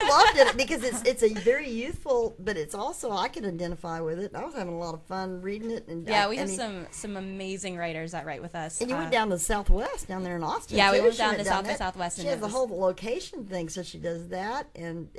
loved it because it's a very youthful, but it's also I can identify with it. I was having a lot of fun reading it. And yeah, we have some amazing writers that write with us. And you went down to the Southwest, down there in Austin. Yeah, too. we went She down to South by there. Southwest. She has a whole location thing, so she does that, and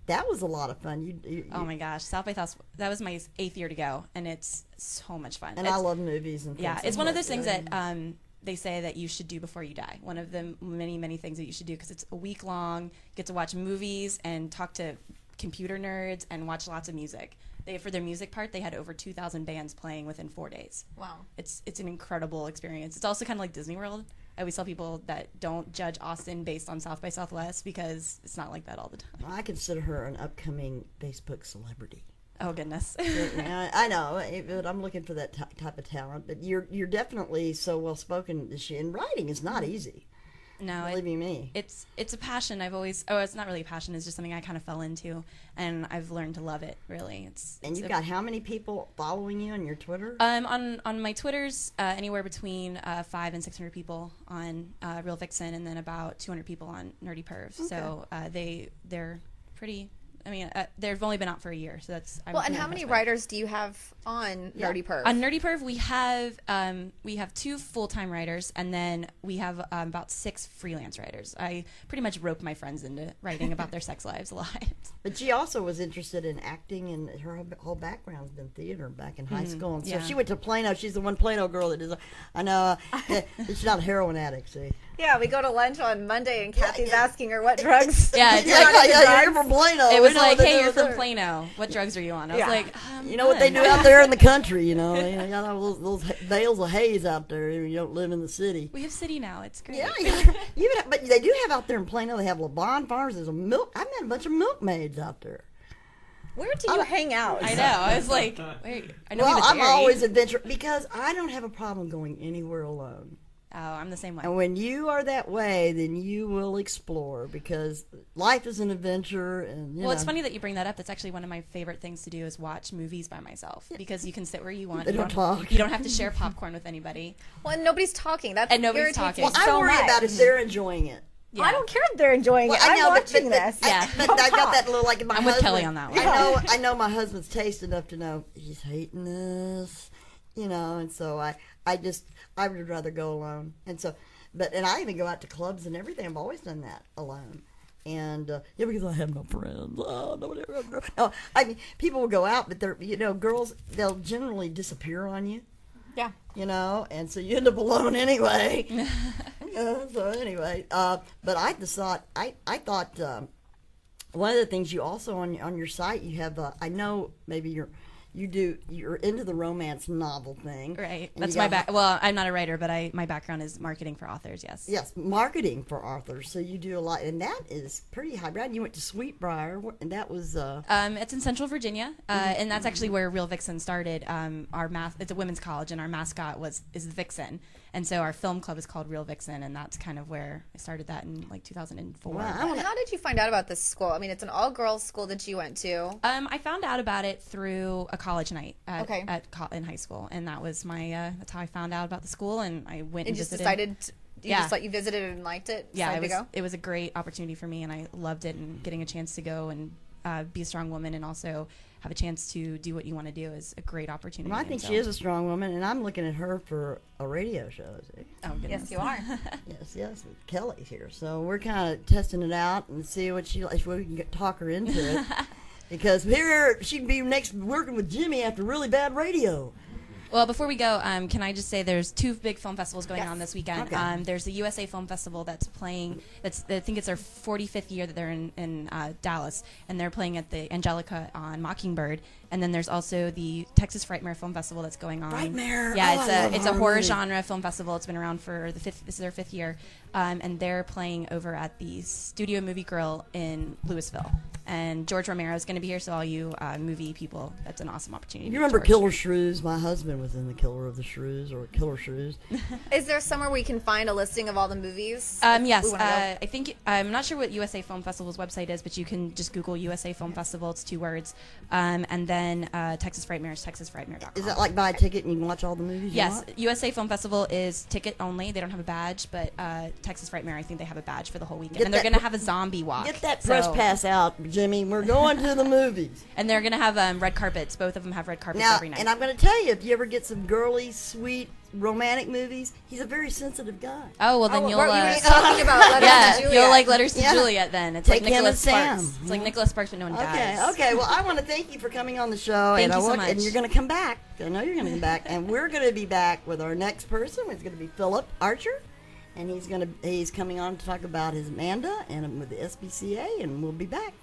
that was a lot of fun. Oh my gosh, South by Southwest! That was my 8th year to go, and it's so much fun. And I love movies and things. Yeah, it's one of those things that they say that you should do before you die. One of the many things that you should do, because it's a week long. You get to watch movies and talk to computer nerds and watch lots of music. For their music part, they had over 2,000 bands playing within 4 days. Wow. It's an incredible experience. It's also kind of like Disney World. I always tell people that don't judge Austin based on South by Southwest, because it's not like that all the time. I consider her an upcoming Facebook celebrity. Oh, goodness. I know, but I'm looking for that type of talent. But you're definitely so well spoken. And writing is not easy. No, believe me. It's a passion. It's not really a passion. It's just something I kind of fell into, and I've learned to love it. Really, And you've got how many people following you on your Twitter? On my Twitters, anywhere between 500 and 600 people on Real Vixen, and then about 200 people on Nerdy Perv. Okay. So they're pretty. I mean, they've only been out for a year, so that's. Well, and how many writers do you have on Nerdy Perv? On Nerdy Perv, we have 2 full-time writers, and then we have about 6 freelance writers. I pretty much rope my friends into writing about their sex lives a lot. But she also was interested in acting, and her whole background's been theater back in high school. And so she went to Plano. She's the one Plano girl that is. I know she's not a heroin addict. See. Yeah, we go to lunch on Monday, and Kathy's asking her what drugs. Yeah, you're from Plano. It was like, hey, you're from Plano. What drugs are you on? I was like, you know what they do out there in the country. You know, they got all those bales of haze out there. You don't live in the city. We have city now. It's great. Yeah, but they do have out there in Plano. They have LeBon Farms. There's a milk. I met a bunch of milkmaids out there. Where do you hang out? I know. I was like, wait. I know. Well, I'm always adventurous because I don't have a problem going anywhere alone. Oh, I'm the same way. And when you are that way, then you will explore, because life is an adventure. And it's funny that you bring that up. That's actually one of my favorite things to do, is watch movies by myself, because you can sit where you want. They don't talk. You don't have to share popcorn with anybody. Well, and nobody's talking. And nobody's talking. Well, I worry about if they're enjoying it. Yeah. I don't care if they're enjoying it. I'm watching this. But I got that little, like, my I'm husband. with Kelly on that one. I know my husband's taste enough to know he's hating this, and so I would rather go alone. And so, and I even go out to clubs and everything. I've always done that alone. And because I have no friends. No, I mean, people will go out, but they're girls, they'll generally disappear on you. Yeah. And so you end up alone anyway. So anyway, but I just thought I thought one of the things you also on your site, you have I know maybe you're into the romance novel thing. Right. That's my well, I'm not a writer, but my background is marketing for authors, yes. Yes, marketing for authors. So you do a lot, and that is pretty highbrow. You went to Sweetbriar, and that was it's in Central Virginia, and that's actually where Real Vixen started. It's a women's college, and our mascot is the Vixen. And so our film club is called Real Vixen, and that's kind of where I started that in like 2004. Wow. How did you find out about this school? I mean, it's an all-girls school that you went to. I found out about it through a college night in high school, and that was that's how I found out about the school, and I went and just visited. You visited and liked it? Yeah, it was a great opportunity for me, and I loved it, and getting a chance to go and be a strong woman and also have a chance to do what you want to do is a great opportunity. Well, I think she is a strong woman, and I'm looking at her for a radio show. See? Oh, goodness. Yes, you are. yes. Kelly's here, so we're kind of testing it out and see what if we can talk her into it. Because here she'd be next working with Jimmy after really bad radio. Well, before we go, can I just say there's 2 big film festivals going on this weekend. Okay. There's the USA Film Festival that's playing. I think it's their 45th year that they're in Dallas, and they're playing at the Angelica on Mockingbird. And then there's also the Texas Frightmare Film Festival that's going on. Frightmare. Yeah, it's a horror genre film festival. It's been around for this is their 5th year, and they're playing over at the Studio Movie Grill in Louisville. And George Romero is going to be here, so all you movie people, that's an awesome opportunity. You to meet remember George. Killer Shrews? My husband was in the Killer of the Shrews or Killer Shrews. Is there somewhere we can find a listing of all the movies? Yes, We wanna go? I think I'm not sure what USA Film Festival's website is, but you can just Google USA Film Festival. It's 2 words, and then Texas Frightmare is TexasFrightmare.com. Is that like buy a ticket and you can watch all the movies? you Yes, want? USA Film Festival is ticket only. They don't have a badge, but Texas Frightmare, I think they have a badge for the whole weekend, Get and they're that going to have a zombie walk. Get that press So- pass out, Jimmy. We're going to the movies. And they're going to have red carpets. Both of them have red carpets Now, every night. and I'm going to tell you, if you ever get some girly, sweet, romantic movies, he's a very sensitive guy. Oh well, then Oh, you'll. what were you talking about? Letters Yeah, to Juliet. you'll like Letters to Yeah. Juliet. Then it's Take like him Nicholas and Sparks. Sam. It's like Nicholas Sparks, but no one Okay, dies. okay. Well, I want to thank you for coming on the show. Thank and you so And much. you're going to come back. I know you're going to come back. And we're going to be back with our next person. It's going to be Philip Archer. And he's coming on to talk about his Amanda and with the SPCA. And we'll be back.